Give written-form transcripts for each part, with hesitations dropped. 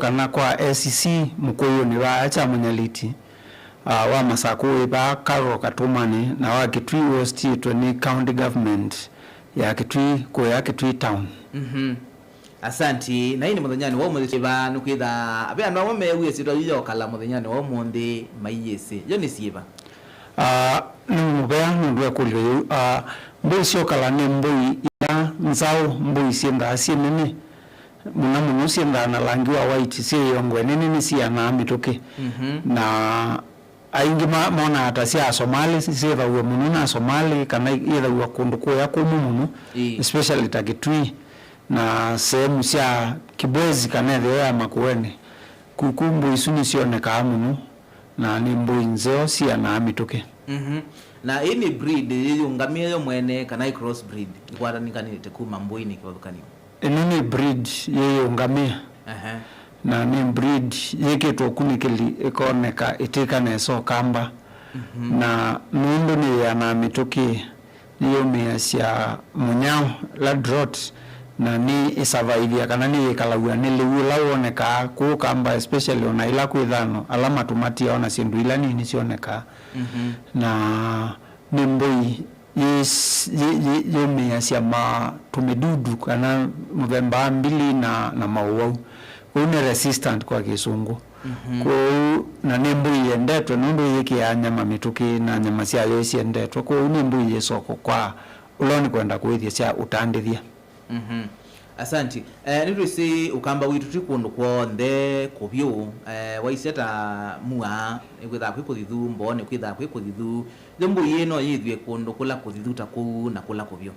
kana kwa SEC mukuyu ni wa acha munyaliti wa Masaku ba Karo Katumani na wa Kitui West to ni county government ya Kitui ko ya Kitui town. Asanti na ini muthanyani wa muthi ba nukwitha abe andu amwe mewiyesitwa yo kala muthanyani wa muthi maiyese yo ni sieba nubea ndwe kulio mbui sio kala ni mbui ya nzao mbui sienda sienene muno sienda na langi wa white si yongwe nini si ana mitoke na aingi mona atasia Somali si va uwe muno na Somali kana ira uwa kunduko ya muno especially Takitui na sehemu sia Kibwezi kanele ya Makueni kukumbu isuni sioneka muno na ni mbui nzeo si ana mitoke na ini breed yungamia yo mwene kana cross breed ikwata nikani tekuma mbui ni kwakani nini breed yeyo ngamia na ni breed yeke to kunikeli ekoneka itika na so kamba na nundo ni yana mitoki niyo measia munyao la drought na ni isavaidia kana ni kalawia ni liwila oneka ku kamba especially ona ila kuidhano alama tumati ona sindu ila ni sioneka na ni mbui ye measia ma tumedudu kana Novemba 2 na mauau une resistant kwa Kisungu kwa na nembu yendetwe nundu yiki ya nyama mituki na nyama cia yo ciendetwe kwa nembu yesoko kwa uloni kwenda kuithia cia utandithia Asanti nitwisi ukamba witu tikundu kwonde kubyu waiseta mua ikwitha kwikuthithu mbone kwitha kwikuthithu jembu yino yithwe kundu kula kuthithu ta ku na kula kubyu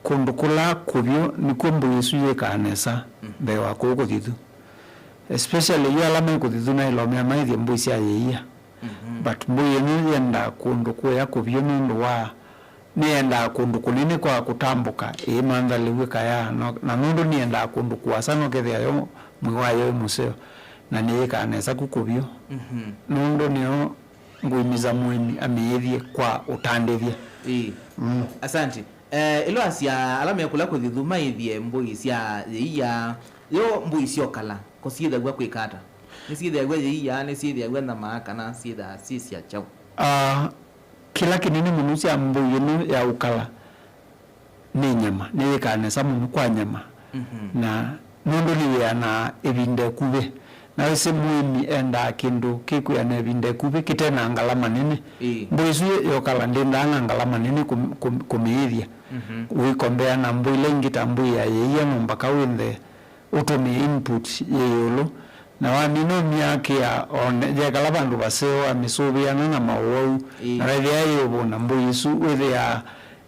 kundu kula kubyu ni kumbu Yesu yekanesa bewa kuthithu especially yo alama kuthithu na ilomea maithi mbu cia yeia but mbu yenu yenda kundu kuya kubyu nundu wa nienda kundu kunene kwa kutambuka mandha liwika ya na nundu nienda kundu kuasa no kethia yo mwiwa yo museo na niika anesa kukubyo nundu niyo nguimiza mwini ameyethie kwa utandithia Asante ilo asia alama ya kula kuthithu maithie mbui cia yeia yo mbui cio kala kosietha gwa kwikata ni sietha gwa yeia ni sietha gwa na maakana sietha cia chau kila kinini munusi ya mbu yenu ya ukala ni nyama ni ikanesa munu kwa nyama na nundu ni ya na ebinde kube na wese muimi enda kindu kiku ya na ebinde kube kitena angalama nini mbu isu yokala ndenda angalama nini kumiithia uikombea na mbu ile ngita mbu ya yeia mbaka wende utumi input yeyolo na wanino miake ya jekala bandu baseo amisubiana na mawau na rethia yobo na mbu Yesu wethe ya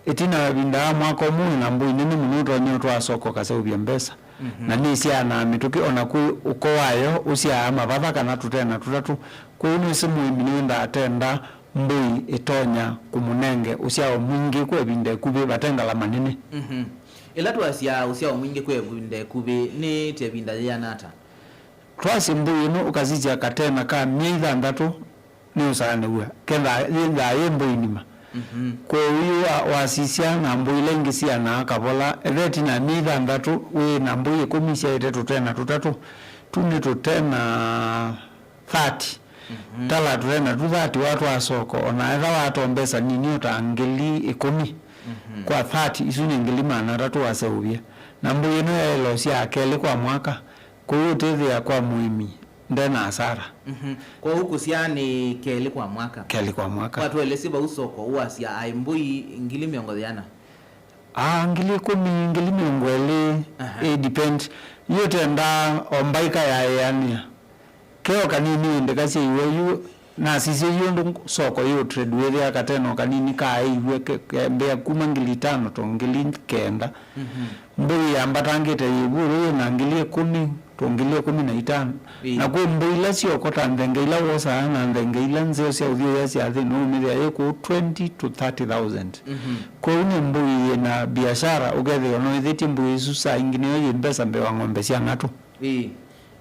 itina binda mwako mu na mbu nini munuto nyoto asoko kaseubia mbesa na ni cia na mituki ona ku uko wayo ucia amababa kana tutena tutatu kuunu simu iminenda atenda mbu itonya kumunenge ucia mwingi kwa binde kubi batenga la manini ila tuasia ucia mwingi kwa binde kubi ni te binda ya nata twasi mbu ino ukazija katena ka miitha ndatu ni usane uwa kenda yinda yembo inima kwa uwa wasisia na mbu ile ngisia na kabola eveti na miitha ndatu we na mbu yekumisia ite tutena tutatu tuni tutena 30 tala tutena 30 watu wa soko ona eza watu mbesa nini utangeli 10 kwa 30 isuni ngeli mana tatu waseubia na mbu ino ya elosia akeli kwa mwaka kuutethia kwa muimi ndena asara kwa huku siani keli kwa mwaka watu elesiba usoko uasia aimbui ngili miongo yana ngili 10 ngili miongo depend yote nda ombaika ya yani keo kanini ndekasi iwe na sisi yundu soko yo trade with ya kateno kanini ka iwe mbea kuma ngili 5 to ngili 9 mbui ambatangite iburu na ngili 10 tongile 15 na kwa mbila sio kota ndengeila wosa na ndengeila nzeo sia udhio ya sia no media yeko 20 to 30,000 kwa une mbui na biashara ugethe ono ithiti mbui susa ingine yo mbesa mbewa ng'ombe cia ngatu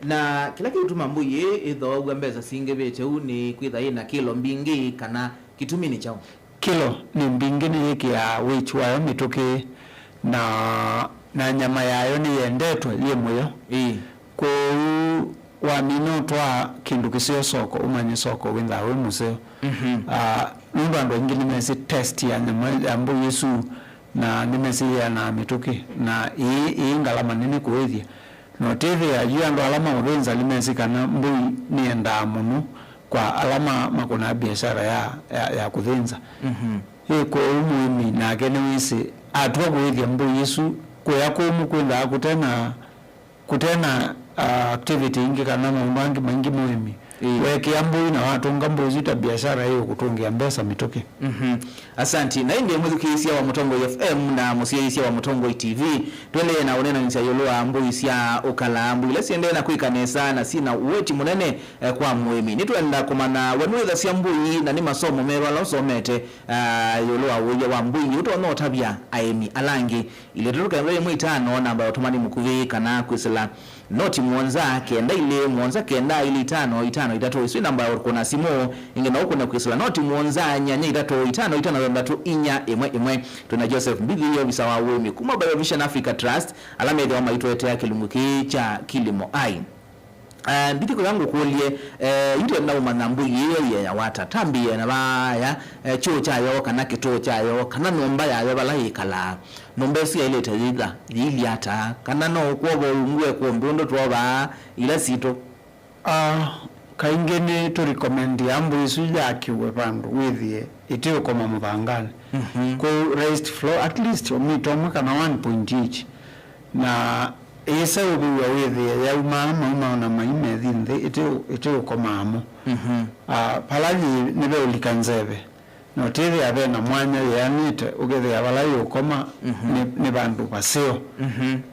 na kila kitu mambui itho gwa mbesa singe beche uni kwitha ina kilo mbingi kana kitumi ni chao kilo ni mbingi ni yeki ya weight wayo mituki na nyama yayo ni yendetwe yemwe yo kwa wa mino twa kindu kisio soko umanye soko wenda we museo nundu ando ingi nimesi test ya nyama ambu Yesu na nimesi ya na mituki na ii ngalama nini kuwethia no teve ya yu ando alama urenza nimesi kana mbui nienda munu kwa alama makona biashara ya kuthenza kwa umuimi na kene wisi atuwa kuwethia mbu Yesu kwa kumu kwenda kutena activity ingi kana mambo mangi muhimu weke ambu na watu ngambo zita biashara hiyo kutungia mbesa mitoke. Asante na inge muziki wa Mutongo FM na musiki wa Mutongo TV twende na unena nisa yolo ambu isia ukala ambu ile siende na kuikanesa na sina uweti munene kwa muhimu nitwenda kumana wanweza sia ambu na ni masomo merwa la somete yolo awoje wa ambu uto no tabia aemi alangi ile turuka mbele mwitano namba otomani mukuvi kana kwisela noti mwanza kenda ile mwanza kenda ile 5 itatu isi namba orkona simo ingena uko na kwisela noti mwanza nyanya itatu 5 ndatu inya imwe tuna Joseph Mbigiyo bisawa wemi kuma Vision Africa Trust alama ile wa maitwa ya kilunguki cha kilimo ai ndiko yangu kulie yule na umanambu yeye ya wata tambi na baya chuo chayo kana kituo chayo kana nomba yayo balahikala nombe si ile tayiga ili hata kana no kuobo ngwe ku mbondo twoba ila sito kaingene to recommend ambu isu yakiwe bandu withie itio koma mubangane ko raised floor at least omitomo kana 1 each na esa ubuwa withie ya mama na maime thinde itio koma amo palaji nibe ulikanzebe no tiri abe na mwanya yanite ugethe abalayi ukoma ni bandu baseo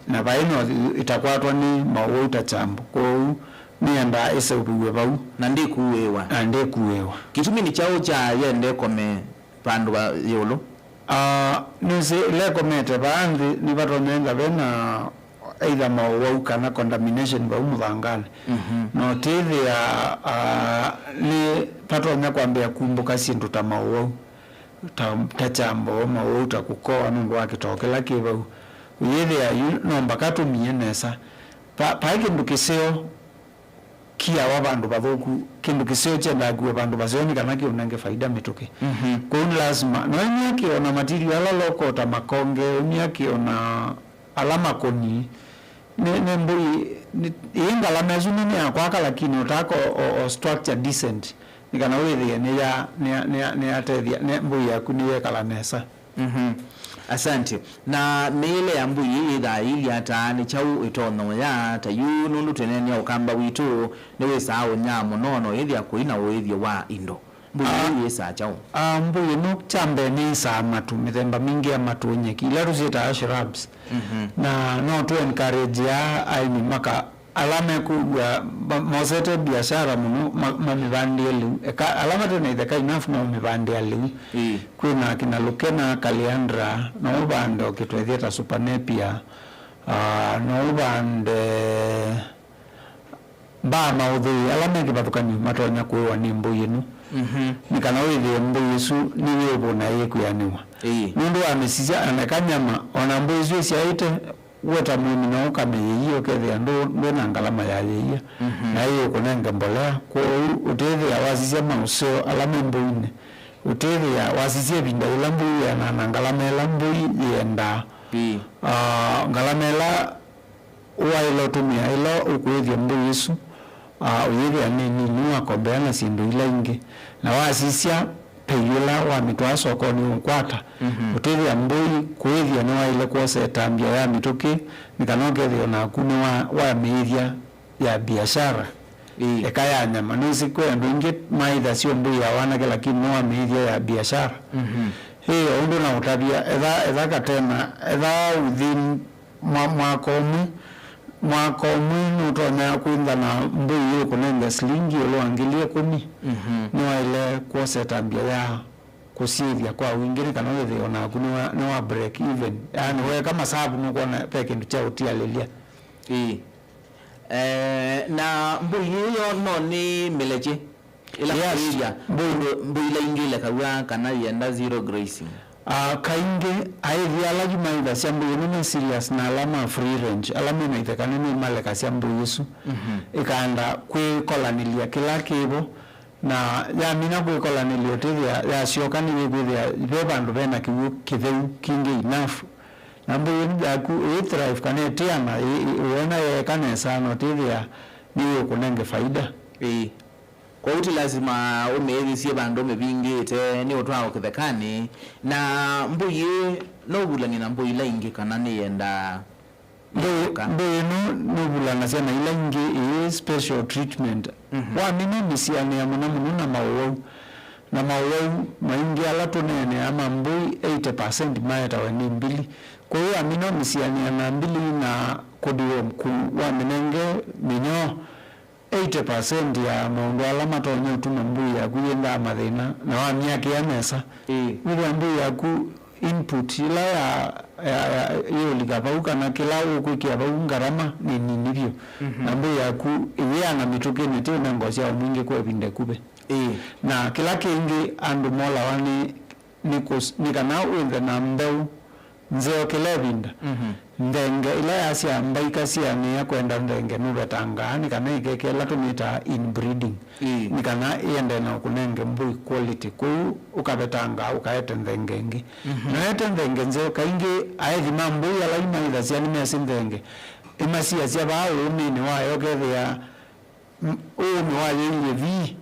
na baino itakwatwa ni mawo utachambo ko nienda ese ubuwe bau na ndikuwewa kitumi ni chao cha yende kome bandu ba yolo nise le komete bandi ni batonenga bena either mawo kana contamination ba umuvangane no tiri ni patonya kwambia kumbuka sindu ta mawo tachambo mawo utakukoa nundu wakitokela kibau uyethe ya nomba katumie nesa pa kindu kiseo kia wa bandu bathoku kindu kiseo chenda kuwa bandu bazoni kana kio nange faida mituke kwa lazima no nyaki ona material loko ta makonge nyaki ona alama koni ne mbui inga la mezuni ni akwaka lakini utako o structure decent nikana wewe ni atethia ne mbui yaku niwe kala nesa asante na mele ya mbuyi ida ili hata ni chau itono ya tayu nundu teneni ya ukamba witu niwe sao nyamu nono hithi ya kuina uhithi wa indo mbuyi yesa chau mbuyi no chambe ni saa matu mithemba mingi ya matu nyeki ila rusita shrubs na no to encourage ya aini maka alama kuwa mosete biashara muno mamibandi elu alama tena itheka enough na mamibandi elu kuna kina Lukena Kaliandra na ubando kitwethieta Supernepia na ubande ba maudhi alama kibatukani matonya kuwa ni mbuyinu nikana withie mbuyi su niwe ubona yeku yaniwa nundu amesija anakanyama ona mbuyi su siaite weta mwini na ukame yiyo kethe ndo na ngalama ya yiyo na hiyo kunenga mbolea kwa utethi ya wasisia mauseo alama mbuine utethi ya wasisia binda ila mbui ya na ngalama ila mbui yenda ngalama ila uwa ilo tumia ilo ukuethia mbui isu uyethi ya nini nuwa kombea na sindu ila ingi na wasisia peyula wa mitwa soko ni ukwata utethi ya mbui kuethia ni wa ile kuose tambia ya mituki nikanogethi na kuni wa meithia ya biashara eka ya nyama nisi kwendo ingi maitha sio mbui ya wanake lakini ni wa meithia ya biashara hiyo undu na utabia edha katena edha within mwaka umwe utonya kuinda na mbui hiyo kunenga slingi uloangilie kuni ni wa ile kuose tambia ya kusivya kwa wingine kana wewe ona kuna ni wa break even yani wewe kama sababu mko peke ndio cha utia lelia na mbui hiyo no ni meleje ila kuja mbui la ingile kawa kana yenda zero grazing kainge aithi ala jumaitha cia mbuyi ni serious na alama free range alama inaithekana ni maleka cia mbuyi isu ikanda kwikolanilia kila kibo na yamina kwikolanilia tithia yacioka ni withia be bandu bena kiwu kitheu kingi enough na mbuyi yaku thrive kana tiana uona yekana sana tithia ni ukunenge faida kwa uti lazima umeevisie bandu mebingite ni utwao kithekani na mbuyi no bulani na mbuyi laingi kana ni yenda mbuyi no bulana cia na ila ingi special treatment wa mimi misiani ya muna na mawau maingi ala tunene ama mbuyi 80% maeta wa ni mbili kwa hiyo amino misiani na mbili na kodiwo mkuu wa minenge minyo 80% ya maundu ala matonye utuma mbuyi yaku yenda mathina na wa miaki ya mesa wile mbuyi yaku input ila ya iyo ligabau kana kila ukwikia bau ngarama ni nivyo na mbuyi yaku iwe ana mitukene tio na ngosia mwingi kwa vinde kube na kila kingi andu mola wani nikana uwe na mbeu nzeo kila vinda ndenge ila yasia mbaika siani ya kwenda ndenge nubetanga nikana ikekela tumita inbreeding nikana iende na kunenge mbuyi quality kuu ukabetanga ukaete ndengengi na ete ndenge nzeo kaingi aethima mbuyi ala imaitha siani mesi ndenge imasia sia baa umini wayo kethia umi wayo ile vii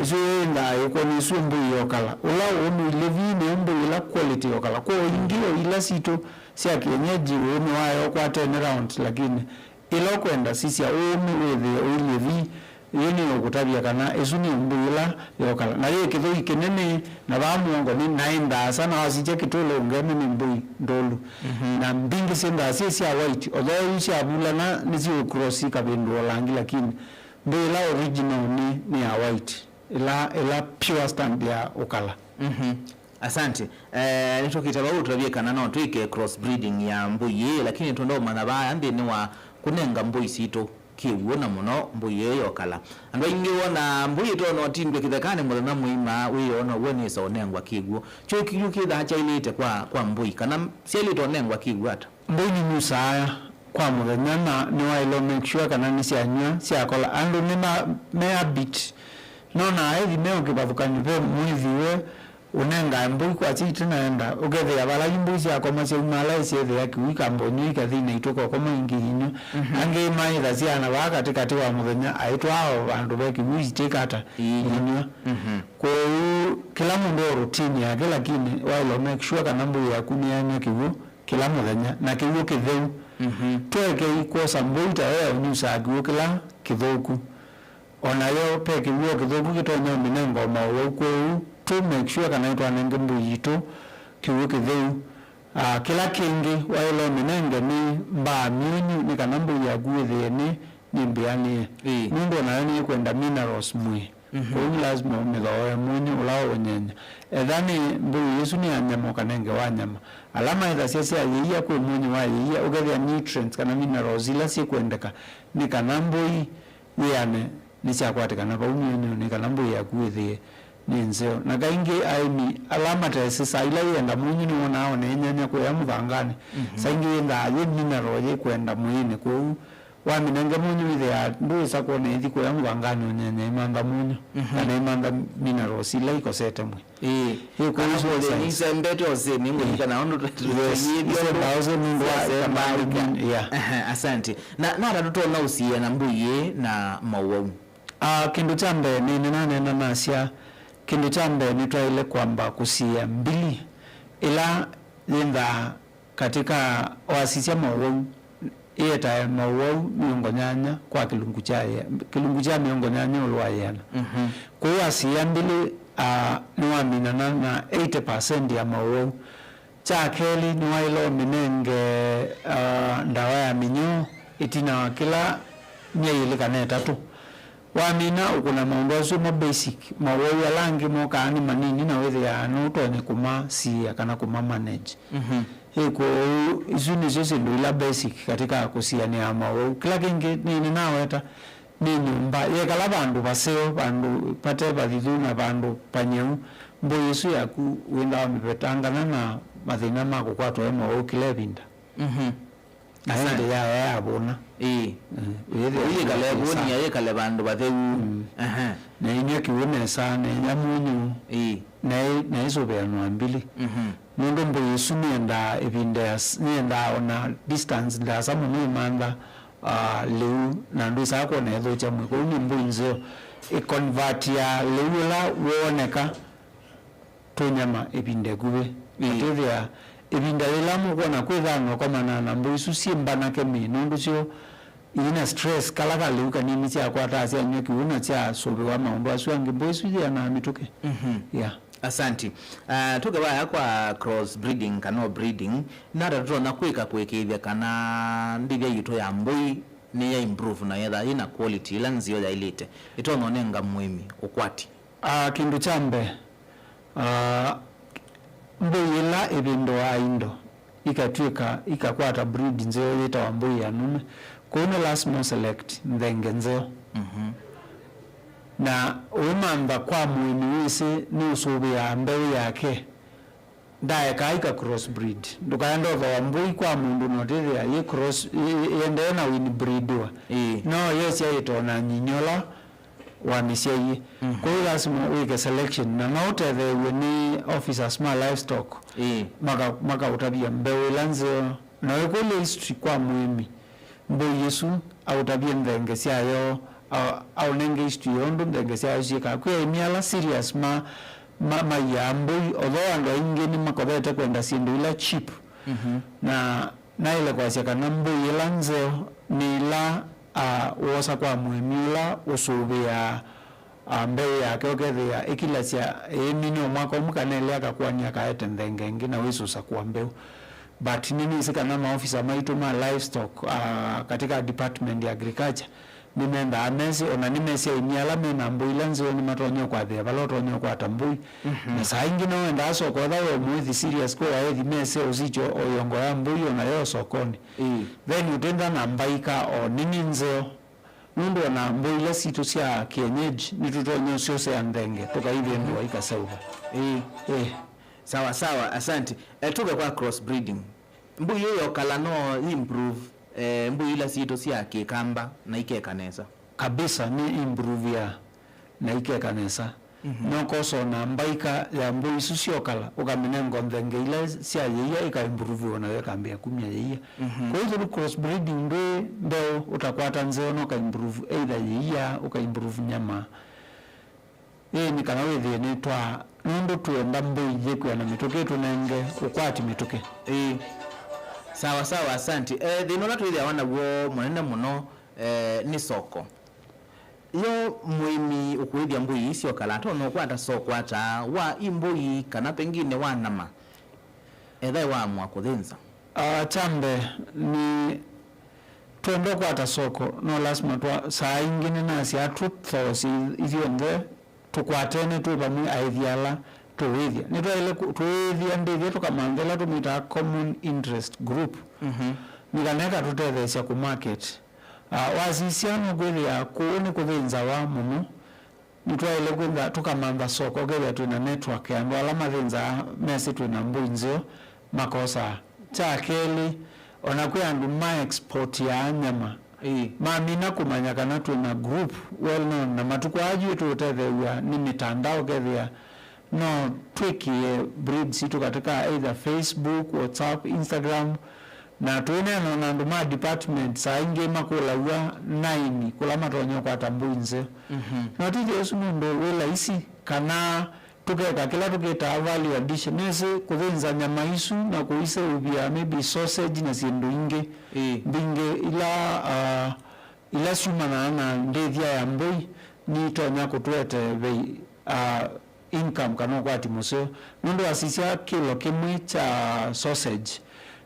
isu yenda yuko ni sumbu yokala ula umi ile vii ni mbuyi ila quality yokala kwa ingio ila sito sia kienyeji umi wayo kwa 10 rounds lakini ila kwenda sisi ya umi wethe ile vii yini okutabia kana isu ni mbuyi ila yokala na ye kitho ikinene na bamuongo ni naenda sana wasije kitolo ngeme ni mbuyi ndolu na mbingi senda sisi ya white although isi abula na nisi cross kabendo langi lakini mbuyi ila original ni ya white ila pure stand ya ukala asante nitokita bawu turabie kana no twike cross breeding ya mbuyi lakini tondo manabaya ndi ni wa kunenga mbuyi sito kiwona muno mbuyi yokala ando ingi wona mbuyi to no tindwe kithekane muthana muima wiyona woni so nengwa kigwo cyo kiyu kitha cha ilite kwa mbuyi kana sieli to nengwa kigwo ata mbuyi ni musaya kwa muthenya na ni wa ilo make sure kana ni sianywa siakola ando ni me habit no na hivi meo kibathukani pe mwiviwe unenga mbuyi kwa chiti naenda ukethia bala mbuyi cia koma cia umala cia thia kiwika mbonyi kathina ituko koma ingihinyo ange maitha ciana ba katikati wa muthenya aitwa hao bandu be kiwiji tikata inyo kwa kila mundu routine yake lakini wao make sure kana mbuyi yaku ni anya kiwu kila muthenya na kiwu kitheu tweke ikosa mbuyi ta yao nyusa kiwu kila kithoku onayo peke uo kithoku kitonya minengo mawo kweu to make sure kana itwa nenge mbuyi to kiwu kitheu kila kingi wailo minenge ni mba myunyu ni kana mbuyi yaguethe ni mbiani mundu nayo ni kwenda minerals mwi kwa lazima umethoe mwinyu ulao nyenya ethani mbuyi yesu ni anyama kanenge wanyama alama itha cia yia kwa mwinyu wa yia ugethia nutrients kana minerals ila si kwendeka ni kana mbuyi yani ni cia kwatikana pa umyunyu ni kana mbuyi yaguethe ni nzeo na kaingi aimi alama tese saila yenda mwinyu ni wona one nyanya kwa ya muthangani saingi yenda ye mineral ye kwenda mwini kwa wa minenge mwinyu ile ya ndo sako ne thi kwa ya muthangani nyanya imanga mwinyu kana imanga mineral sila iko sete mwe hiyo kwa hizo ni sembeto ose ni mwe kana ondo asante na nara tutona usiye na mbuyi na mawau kindu cha mbere ni nane na nasia kindu cha mbere ni twaile kwamba kusia mbili ila linda katika wasisia mawau iyeta mawau miongo nyanya kwa kilungu cha miongo nyanya ulwayana kwa hiyo asia mbili niwamina na 80% ya mawau cha keli niwailo minenge ndawa ya minyo itina kila mieli kana 3 wamina ukuna maundu acio mo basic mawau ya langi mo kaani manini na wethi ya no tonye kuma sia kana kuma manage hiko isu ni sisi ndo ila basic katika kusiania mawau kila kingi nini naweta ni nyumba ye kala bandu baseo bandu pate badithu na bandu panyeu mbo yesu yaku wenda mipetangana na mathina ma kukwatwa emo ukile binda aende ya abona uye kale boni ya kale bandu batheu na inya kiwone sana ya munyu na iso be anwambili mundu mbo yesu nienda nienda ona distance nda samu ni manda leu na ndo sako na ezo cha mwiko ni mbo inzo convert ya leu la woneka tonyama ebinde gube atethia ebinda lelamu kona kwithano komana na mbo isu siembana ke mino nducio ina stress kala leuka nini cha kwata asia nyoki una cha sobe wa maombo asu ange mbo isu ya na mituke yeah. Asanti. Tuge baya kwa cross breeding kana breeding nada tuna kwekithia kana ndivya yuto ya mbui ni ya improve na yetha ina quality ila nzio ya ilite itono nenga mwimi ukwati kindu chambe mbuyila ebindo aindo ikakwata breed nzeo yita wa mbuyi ya nume kuna last more select mthenge nzeo na umamba kwa mwini wisi ni usubi ya mbeu yake ndae kaika cross breed ndukaenda wa mbuyi kwa mundu notiria ye cross yende na win breed wa no yes ya itona nyinyola wamisye kwa hiyo lazima uweke selection na note the ni officer small livestock maka utabia mbeu lanzo na wekole history kwa muhimi mbeu yesu au tabia mthenge siayo au nenge history yondo mthenge siayo shika kwa miala serious ma ya mbui although ando inge ni makobete kwenda sindu ila cheap na ile kwa siaka na mbui lanzo ni la wosa kwa muhimila usubia mbeu yake okethia ikila cia nini omwaka umukanele akakwanya kaete nthenge na wisusa kwa mbeu but nini sikana maofisa maitu ma livestock katika department ya agriculture nimenda amesi ona nimesi imiala mena mbui lanzo ni matonyo kwa thia balotonyo kwa tambui na saa ingine wenda aso kwa dawe muithi serious kwa ethi mese usicho oyongo ya mbui ona yo sokoni then utenda na mbaika o nini nzeo mundu na mbui la situ sia kienyeji nitutonyo siose ya ndenge toka hivi ndio ikasauva sawa asante tuka kwa cross breeding mbui yo kala no improve mbui la situ sia kikamba na ikekanesa kabisa ni improve ya na ikekanesa no koso na mbaika ya mbui susiokala ukamenengo ndenge ile sia yeye ika improve ona weka mbia kumya yeye kwa hiyo cross breeding ndo utakwata nzeo no ka improve either yeye uka improve nyama ni kana wewe ni twa ndo tuenda mbui yeku na mitoke tunenge ukwati mitoke sawa asante thino la twithia wana wo munene muno ni soko yo mwimi ukuithia mbui icio kala to no kwata soko ata wa imbui kana pengine wanama etha wa mwa kuthinza chambe ni twendo kwata soko no lazima twa saa ingine na sia tuthosi ithionde tukwatene tu bamu aithiala tuwithia nitwa ile tuwithia ndivyo tukamangela tumita common interest group nikaneka tutethesya ku market wasisiano gwili ya kuuni kuthinza wa muno nitwa ile kwenda tukamamba soko gele tuna network ya ndo alama thinza mesi tuna mbunzio makosa chakeli onakuya ndu ma export ya nyama mamina kumanya kana tuna group well known na matuko ajue tutethewa ni mitandao gethia no twikie breed situ katika either Facebook, WhatsApp, Instagram na tuene na nduma department saa inge makula wa 9 kula matonyo kwa tambuinze na tije yesu ndo wela isi kana tukeka kila tuketa value addition nese kuthenza nyama isu na kuise ubia maybe sausage na sindu inge binge ila suma na ndethia ya mbui ni tonya kutwete bei income kana kwa timoseo ndo asisia kilo kimwe cha sausage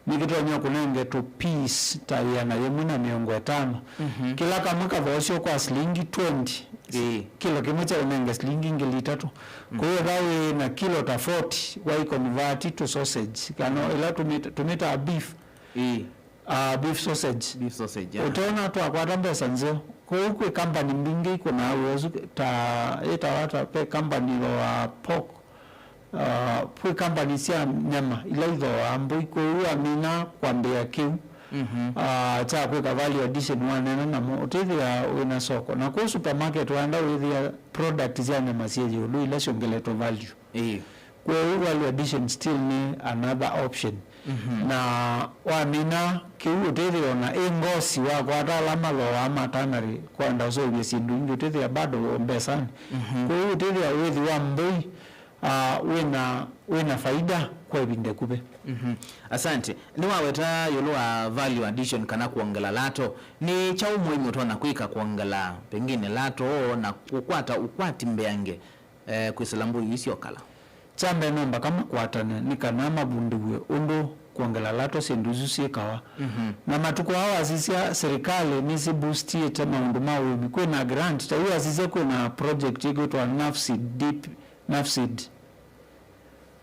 nikitonya kunenge to piece tayana na yemu na 500 kila kama kavosho kwa shilingi 20 kilo kimwe cha unenge shilingi 3 kwa hiyo dawe na kilo ta 40 why convert to sausage kana ila tumita beef beef sausage utaona tu akwata pesa nzeo kwa hiyo company mbingi kuna uwezo ta wata pe company wa pork pwe company cia nyama ila ithoa mbui kwa amina kwambia kiu cha kweka value addition wanena namo utithia wina soko na kwa supermarket wanda withia product cia nyama cia yulu ila ciongeleto value kwa value addition still ni another option na wamina kiu utithia na ingosi wa kwa alama lo amatanari kwa ndazo bia sindu ndio utithia bado mbesani kwa hiyo utithia withi wa mbui wina faida kwa ibinde kube. Asante. Ni waweta yolo wa value addition kana kuongela lato ni cha umuhimu tona kuika kuongela pengine lato na kukwata ukwati mbeange kwisalambu isio kala chambe nomba kama kwatane ni kana mabunduwe undu kuongela lato senduzu siekawa na matuko hawa azisia serikali nisi boostie tama unduma wimi kwe na grant tawiwa azisia kwe na project ego to Nafsid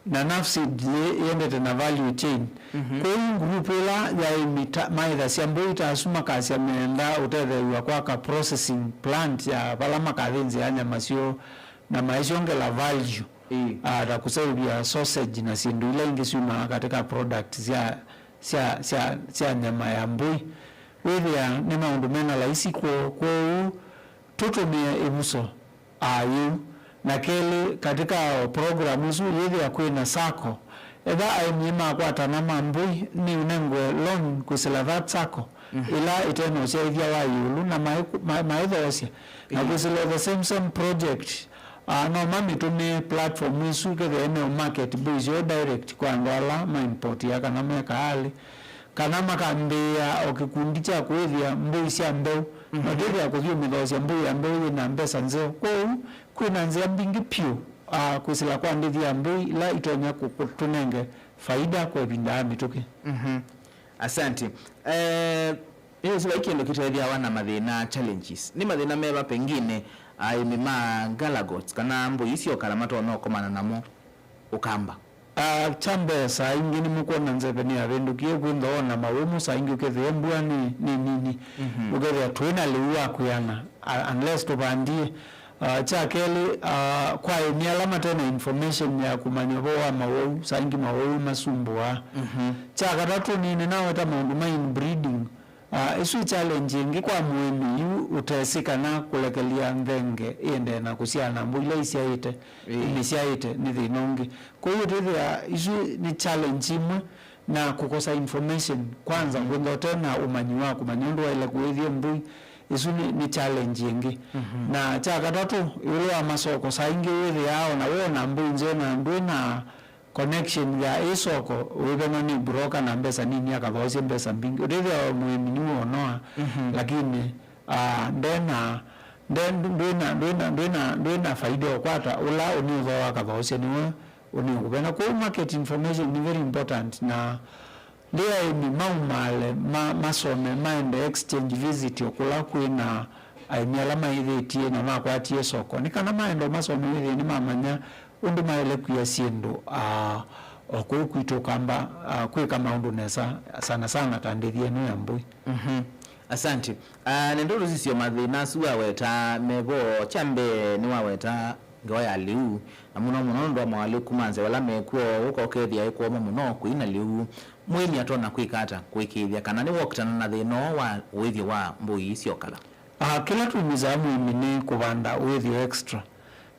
na Nafsid yendete na value chain kwa hiyo grupu ila ya maitha siambo itasuma kasi ya meenda utethe kwa processing plant ya palama kadhinzi ya nyamasio na maishonge la value da kusaidia sausage na sindu ila ingisuma katika product sia nyama ya mbui wewe ya ni maundumena laisi kwa tutumia imuso ayu na kele katika programu hizo yeye ya kwenda sako eba aimima kwa tanama mbui ni unengwe loan kusela that sako ila iteno saidia wa yulu na maedho osia na kusela the same project no mami tumi platform hizo ke the market buizo direct kwa ngala ma import ya kana meka hali kana makambia okikundi cha kwethia mbui cia mbeu madiri ya kuthio mithosia mbui ya mbeu na mbesa nzeo kwina nzia mbingi pio kusila kwa ndithi ya mbui la itonya kutunenge faida kwa binda mituke. Asante. Hiyo sio ikiendo kitethia wana mathina challenges ni mathina meba pengine mima galagots kana mbui isio kalamato no komana namo ukamba chambe saa ingi ni mukona nzebe ni avendukie kwindona mawemu saa ingi ukethia mbua ni ukethia tuina liua kuyana unless tubandie chakeli kwa ni alama tena information ya kumanyoboa maweu saa ingi maweu masumbua chakatatu ni nawe ta maundu breeding isu challenge ingi kwa muemi yu utesika na kulekelia ndenge iende na kusiana mbula isiaite inisiaite ni thinongi kwa hiyo tethia isu ni challenge imwe na kukosa information kwanza ngwendo tena umanyi wako manyondo wa ila kuwethia mbui isu ni challenge ingi na chakatatu yule wa masoko saa ingi wethi yao na wewe na mbui nzena mbui na connection ya isoko webena ni broker na mbesa nini akavaosia mbesa mbingi udethia muemini uonoa lakini ndwena faida okwata ula uniutho akavaosia niwe uniukupena kwa market information ni very important na lia ni maumale masome maende exchange visit okula kwina aimialama ithetie na makwatie soko nikana maendo masome ithi ni mamanya undu maele kuya siendo okwe kuito kamba kwe kama undu nesa sana tandithie no yambui. Asante. Nendoro sisio mathina suwa weta mebo chambe ni waweta ngoya liu na muno ndo amwali kumanze wala mekuo uko kethia iko muno kuina liu mwini atona kwikata kwikithia kana ni wokitana na thino wa withio wa mbui icio kala kila tumizamu imini kubanda withio extra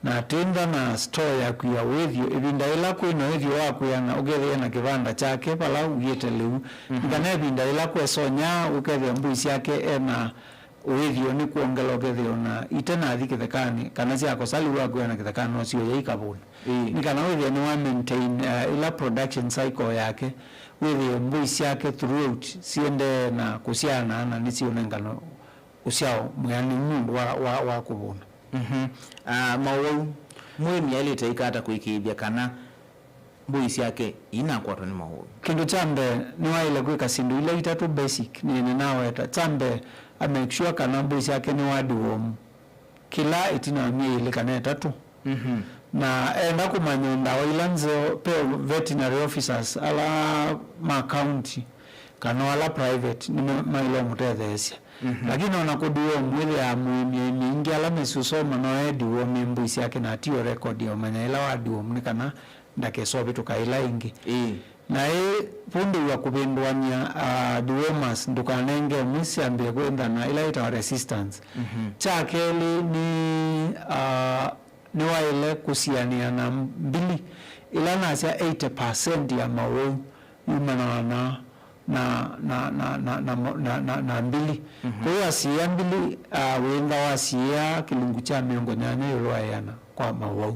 na tenda na store ya kuya withio ibinda ila kwina withio wa kuyana ugethia na kibanda chake pala ugiete liu kana ibinda ila kwesonya ukethia mbui ciake ena withio ni kuongela ukethio na itena thikithekani kana cia kosali wa kuyana kithekani no cio yaikabuni ni kana withio ni wa maintain ila production cycle yake withio mbui ciake throughout siende na kusiana na nicio nengano usiao mwani mundu wa kubuna. Mawau mwini alite ikata kuikithia kana mbui ciake inakwatwa ni mawau kindu chambe ni waile kwika sindu ile itatu basic ni naweta chambe make sure kana mbui ciake ni wadiwomu kila itina miili kana etatu na enda kumanya ndawa ilanzo pe veterinary officers ala ma county kana wala private ni mailo mutethesia lakini wanakuduo mwili ya mwini mingi ala mesusoma no ediwo mimbu isiake na tiyo record ya umanya ila wadiwo mnikana ndakesobe tukaila ingi na pundu wa kubindwania duomas ndukanenge mwisi ambie kwenda na ila ita resistance chakeli ni waile kusiania na mbili ila nasia 80% ya mawe yumana na mbili kwa hiyo asia mbili wenda wasia kilungu cha miongo nyanya yulwayana kwa mawe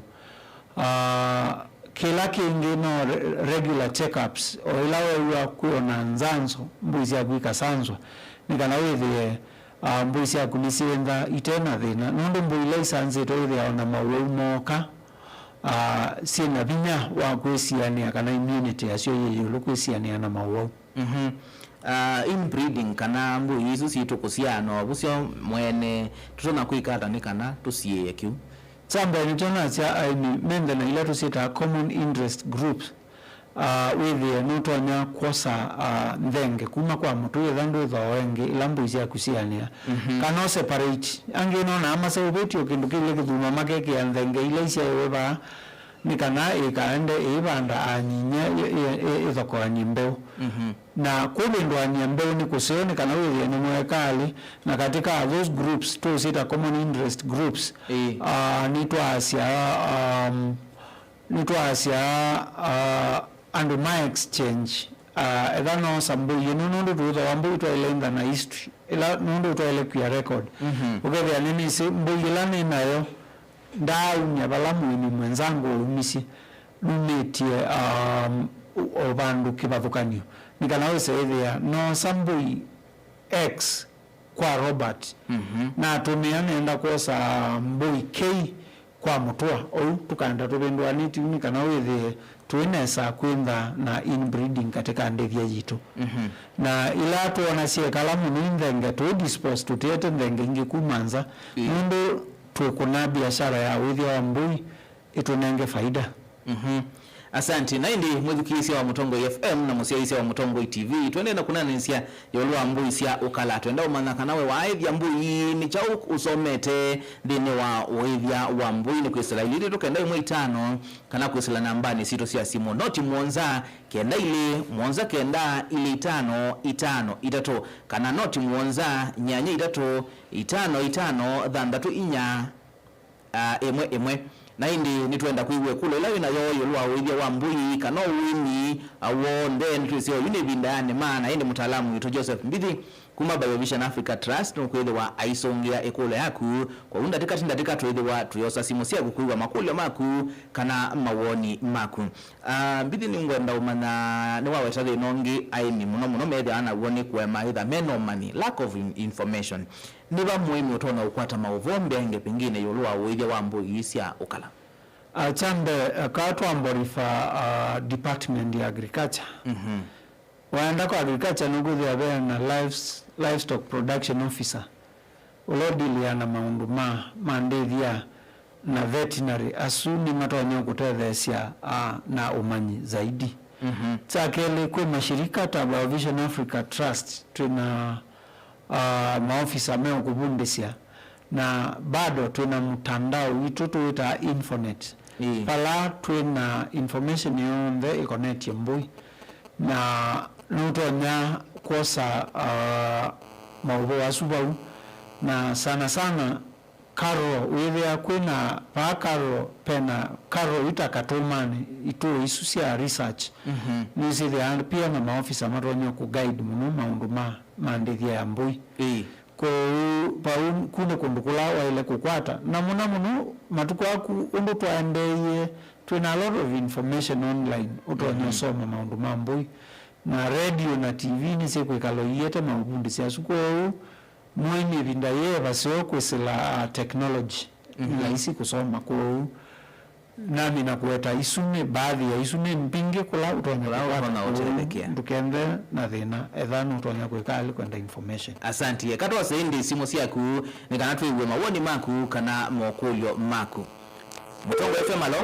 kila kingi no regular checkups o ilawe ya kuona nzanzo mbuzi ya kuika sanzwa nikana withie mbuzi ya kunisienda itena thina nondo mbuile isanze toile ona mawe moka sina binya wa kwesiania kana immunity asio yeyulu kwesiania na mawe inbreeding kana mbuzi isu situkusiano busio mwene tutona kuikata nikana tusiye kiu Samba nitona cha aini mende na ila tusita common interest groups withi nutonya kosa ndenge kuma kwa mtu yethandu thawenge ilambuzi ya kusiania kana separate ange nona ama separate okindu kile kithuma makeke ya ndenge ile isia weba nikana ikaende ibanda anyinya ithoko anyimbe na kubindwa anyimbe ni kusioni kana withi ni mwekali na katika those groups to sita common interest groups nitwasia and my exchange edano sambu yinundu tuzo wambu twailenda na history ila nundu twaile kwa record ukethia nini si mbugilani nayo ndaunya balamu ni mwenzangu umisi numetie obandu kibathukanio nikana wese ethia no sambui x kwa Robert na tumianenda kosa mbui k kwa mutwa au tukanda tubindwa niti nikana wethe tuinesa kwenda na inbreeding katika ndevya yitu na ila tuona sie kalamu nindenge tu dispose tutete ndenge ingi kumanza ndo tukuna biashara ya withia wa mbui itunenge faida Asante na ndi mwethukisi wa Mutongo FM na musiaisi wa Mutongo TV twende na kunana nsia yolwa mbui sia ukala twenda umanaka nawe wa aidhi mbui ni chau usomete dine wa withia wa mbui ni kuisila ili tukenda imwe 5 kana kuisila nambani sito sia simu noti mwonza kenda ili mwonza kenda ili 5 itato kana noti mwonza nyanya itato 5 dhandatu inya emwe na indi nitwenda kuiwe kule ila ina yoyo lwa withia wa mbui kana wini awonde nitwisio yune bindane maana indi mtaalamu yuto Joseph Mbidi kuma BioVision Africa Trust no kwele wa aisongia ekole yaku kwa unda tika twele wa tuyosa simu sia kukuwa makule maku kana mawoni maku Mbidi ni ngwenda umana ni wawe tade nongi aini muno mede ana woni kwa maitha menomani lack of information niba muhimu utona ukwata mauvombe ange pengine yolua withia wa mbui isia ukala chambe katwa mborifa department ya agriculture waenda kwa agriculture nuguthi abe na livestock production officer ulodili ana maundu mandethia na veterinary asuni matonyo kutethesia na umanyi zaidi chakele kwa mashirika ta BioVision Africa Trust tuna maofisa meo kubundisia na bado tuna mtandao witu tuita Infonet pala tuna information yonde ikonet mbui na nutonya kosa maubo wasubau na sana karo withia kwina pa karo pena karo itakatumani itu isusia research nisi the pia na maofisa maronyo ku guide muno maundu mandithia ya mbui ko paun kune kundukula waile kukwata na muno matuko aku undu twaendeye tuna a lot of information online utonyo soma maundu mbui na radio na TV ni siku ikaloyete mabundi sia suko mwini vinda ye basio kwesela technology na isi kusoma ko nami na kuweta isume baadhi ya isume mpinge kula utonya na utelekea ndukende na thina ethano utonya kwekali kwenda information asante katwa sendi simu siaku nikanatu iwe mawoni maku kana mokulyo maku Mutongo FM alo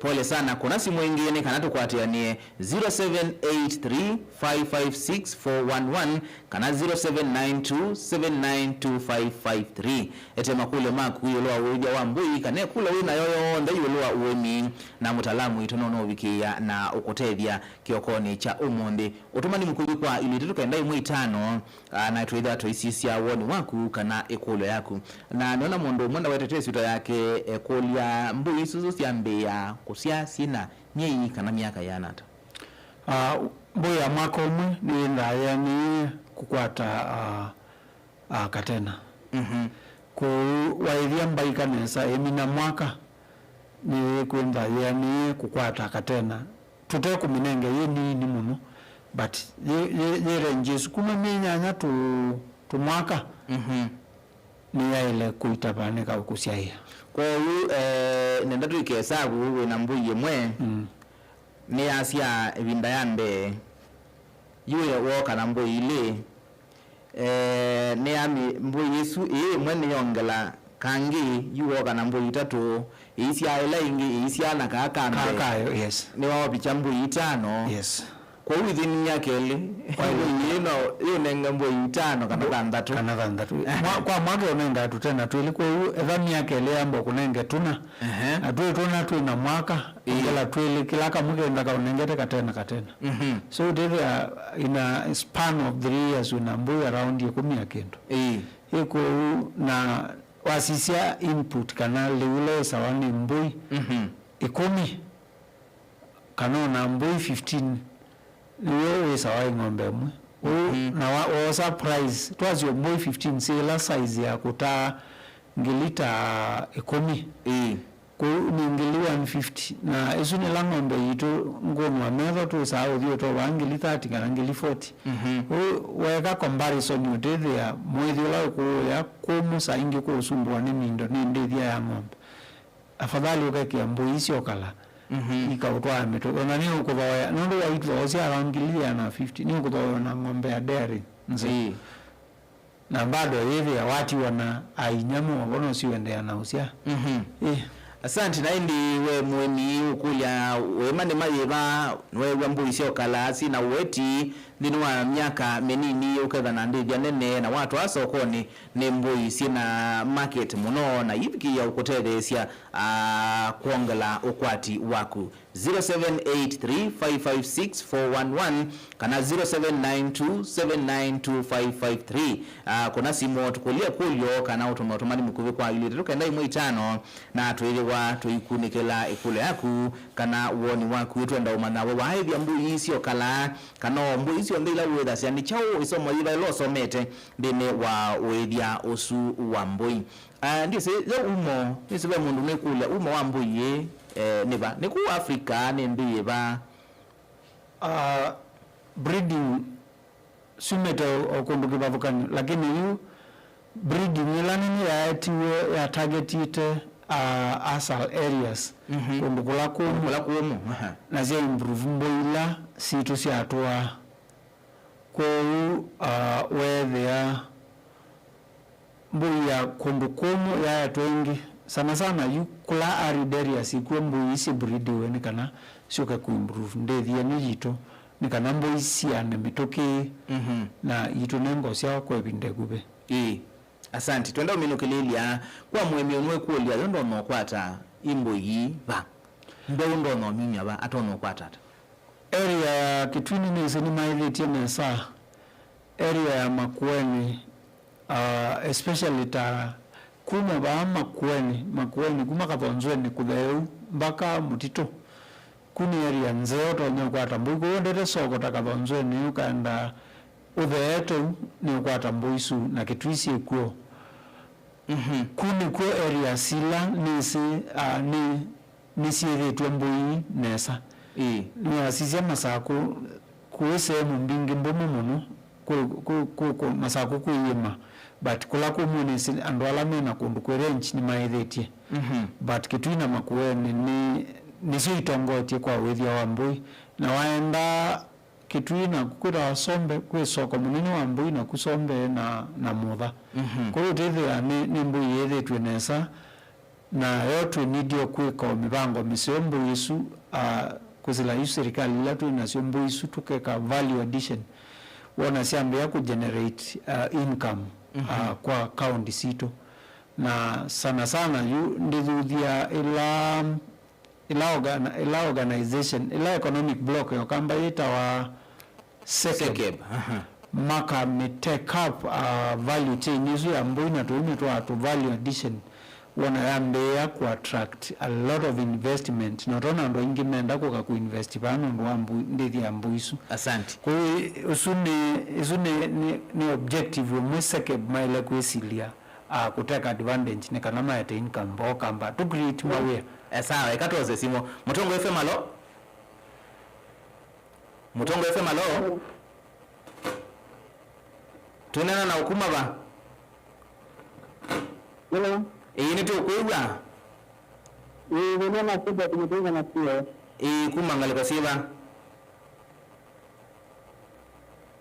pole sana. Kuna simu ingine kana tukwatianie 0783556411 kana 0792792553 etema kule maku yoloa uja wa mbui kane kula wina yoyo nda yoloa uemi na mutalamu itonono wikia na ukotevya kiokoni cha umonde utumani mkubi kwa ili tukaenda imu itano na tuidha toisisia woni waku kana ekolo yaku na niona mondo mwenda wetetesi uta yake ekolo ya mbui suzu siambea kusia sina nyei kana miaka ya nata mbui ya mwaka umwe ni ndaya ni kukwata katena ku waithia mbaika nesa emina mwaka ni kwenda yani kukwata katena tute kuminenge ye ni muno but ye ranges kuma minyanya tu mwaka ni yaile kuitabane ka kusiaia kwa hiyo nenda tuikesabu we na mbuye mwe ni asia ebinda yambe yuye woka na mbuye ile ne ami mbuye Yesu mwene yongela kangi yuwoka na mbuye itatu isia ila ingi isia na kakayo yes ni wao picha mbuye itano yes kwa within yakeli you nenga mbuye itano kana tandatu kwa mwaka unenda tutena tuliko evami yakeli ambo kunenge tuna tuna na mwaka ingela twili kilaka mwaka ndaka unengete katena so there in a span of 3 years una mbuye around 10 kendo iko na wasisia input kana liule sawani mbuye 10 kanona mbuye 15 niwe sawa ng'ombe mwe na wa surprise twazi mbuye 15 sila size ya kuta ngilita 10 ko ni ngili 150 na esu ni la ng'ombe yito ngomwa metho tu sawa dio to wangili 30 kana ngili 40 weka comparison yothe ya mwezi la ko ya kumusa ingi ko sumbwa ni mindo ni ndithia ya ng'ombe afadhali ukakia mbuye sio kala ikautwa meto na ni ukuthoya ndio waitwa osia rangilia na 50 ni ukuthoya na ng'ombe ya dairy nzi na bado hivi ya watu wana ainyamu wagono siwendea na usia asante na indi we mweni ukulya we mane mayeba we mbuye sio kala si na weti ndinwa miaka menini uketha na ndivya nene na watu asokoni ni mbuye sina market muno na yibiki ya ukotethesia kuongela ukwati waku 0783556411 kana 0792792553 kuna simu tukulia kulyo kana utumani mkuvi kwa yule tukenda imu itano na tuelewa tuikunikela ikule yaku kana uoni waku twenda umana wa hivi mbuye sio kala kana mbuye sio ndila uwetha siani chao isomo ila lo somete ndine wa wethia osu wa mbuye ndio se yo umo nisibe mundu nekula umo wa mbuye neba niku Afrika ni ndiye ba breeding sumete okunduki bavukani lakini yu breeding ilani ni ya targetite asal areas kundukula kumu na zia improve mboila situ siatua kwa wethia mbuya kundukumu ya twengi sana yukula arid areas ikuwe mbuyi isi breediwe ni kana sioka kuimprove ndethia ni yito ni kana mbuyi siane mitoki na yito nengo sia kwa ebinde gube asante twenda uminukililia kwa mwemi onwe kuolia yondo no kwata imbuyi ba ndo no minya ba atono kwata area ya kitwini ni sini maithiti nesa area ya Makueni especially ta kuma ba Makueni kuma kathonzweni kutheu mpaka Mutito kuni area nzeo to nyokwata mbugo ndete soko takathonzweni ukaenda utheeto ni ukwata mbuisu na kitwisi ekuo kuni ko area sila ni siethetwe mbui nesa ni asisia masako kuwese mbingi mbomu muno ku masako kuyima but kula kumunisi andwala mena kundu kwerenchi ni maethetie but kitwina Makueni ni suitongotie kwa wethia wa mbui na waenda kitwina kukwira wasombe kwe soko munini wa mbui na kusombe na mutha kwa hiyo tethia ni mbui yethetwe nesa na yote nidio kwiko mibango misombo Yesu kuzila yu serikali ila tu inasombo Yesu tukeka value addition wana siambia ku generate income kwa county sito na sana yu ndidhudia ila organization ila economic block yokamba yita wa SEKEB maka me take up value chain isu ya mbuina tu value addition wana yambea ku attract a lot of investment notona ndo ingi menda kuka kuinvesti pano ndo ambu ndithi ya mbuisu. Asante. Kwa usune ni objective wa SEKEB maile kuesilia kuteka advantage ni kanama ya income boka mba to create mawe. Sawa ikatoze simo Mutongo FM alo. Mutongo FM alo. Tunena na hukuma ba. Hello. Ni tu kuiba. Ndio na kuja kumtenga na pia. Kumangale kwa siba.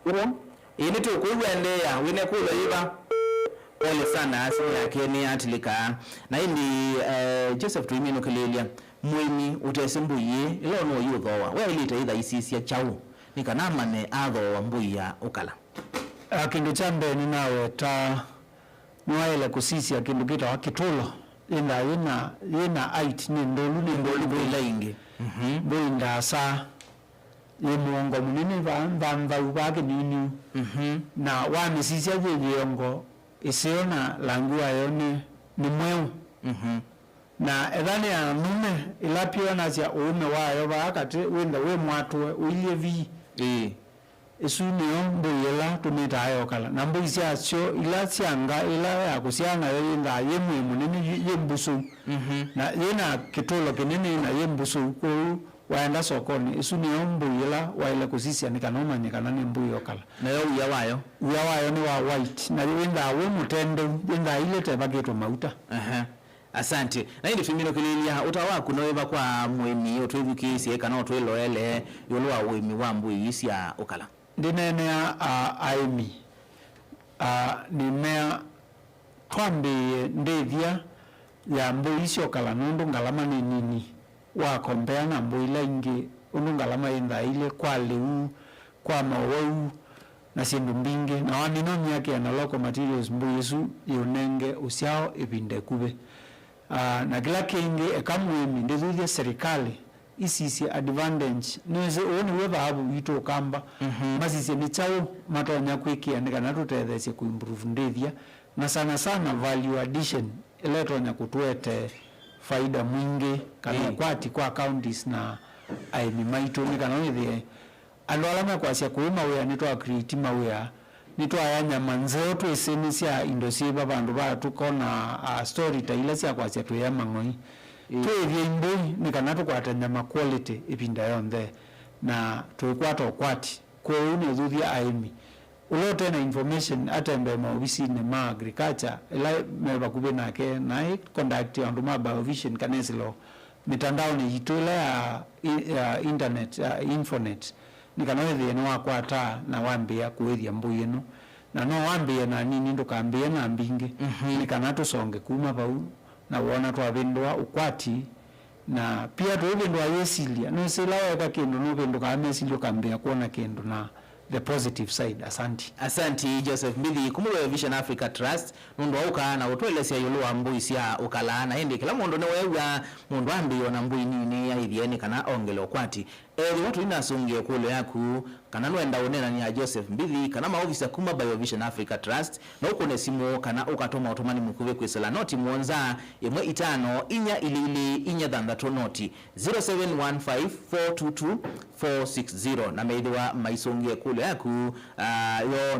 Hello. Ni tu kuiba ndea wine kulo iba. Ole sana asili yake ni atilika na hindi Joseph Tuimino Kelelia mwini utesembuye ilo no yuthowa we ilita itha isisia chau nikanama ne atho wa mbuya ukala kindu chambe ni nawe ta nwaile kusisia kindu kita wakitulo ina ait ni ndolu bila ingi boinda sa ye muongo munene vamba ubake nini na wame sisia yeyongo isiona langua yone ni mweu na edhani ya nume ilapio na sia uume wayo wakati wenda we mwatwe uilie vi isu niyo mbuyela tumita ayo kala na mbu isia sio ila sianga ila ya kusianga yenda ye mwemu nini ye mbusu na yena kitolo kinini na ye mbusu kuu waenda sokoni isu niyo mbuyela waile kusisia nikanoma nikanani mbuyo kala na yo uyawayo ni wa white na wenda we mutende wenda ile tebageto mauta Asante na hindi Tuimino Kelelia utawa kunoeva kwa mwemi otwivukisi eka na otwilorele yolwa wemi wa mbuyi isi ya ukala ndinenea aimi nimea twambi ndethia ya mbuyi isi ukala nundu ngalama ni nini wakombea na mbuyi la ingi undu ngalama indha ile kwa liu kwa mawau na sindu mbingi na waninomi yake na local materials mbuyi isu yunenge usiao ipinde kube na kila kingi ekamwemi ndithuthia serikali isisi advantage niweze uone we babu wito kamba masisi ni chao matonya kwikia nikana tutethesye ku improve ndithia na sana value addition eletonya kutuete faida mwingi kana kwati kwa counties na aimi maito nikana withie andu alama kwasia kuima we nitwa create mawea nitwa yanya manzeo tu esenisia indosiba bandu ba tukona story taila sia kwasia tu ya mangoi twethie imbui nikana tukwata nyama quality ipinda yonthe na tukwata okwati kwa une thuthia aimi ulote na information atembe maobisi ne ma agriculture ila meba kube nake na conduct andu ma biovision kanesilo mitandao ni yitula ya internet infonet nikanawethie no wakwata na wambia kuethia mbuyi no na no wambia na nini ndukambia na mbingi nikana tusonge kuma bau na wona twabindwa ukwati na pia twabindwa yesilia no silawa ka kindu no bindu ka mesilia kambia kuona kindu na the positive side. Asante Joseph Mbithi kumulwe Vision Africa Trust mundu auka na utwelesya yulwa mbuyi sia ukala na hindi kila mundu ne wewa mundu ambi ona mbuyi nini ya ithieni kana ongelo kwati watu inasungie kulo yaku kana nwenda unena ni ya Joseph Mbithi kana maofisa kuma Vision Africa Trust na uko ne simu kana ukatoma otomani mukuve kwesela noti muonza yemwe 5 inya ilili inya dhandatu noti 0715422460 na meidwa maisungie kulo yaku yo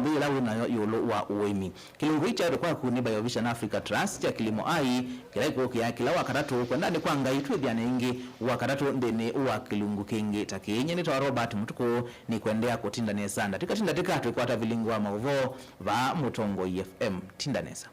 ndila unayo yolo wa uwemi kilungu icha kwa kuni Vision Africa Trust ya kilimo ai kilaiko kia kila wakatatu kwa ndani kwa ngai twithiane ingi wakatatu ndene uwa kilungu kingi takienye nitwa Robert Mutuko ni kuendea kutinda nesa ndatika tukwata vilingo wa mauvo va Mutongo FM tinda nesa.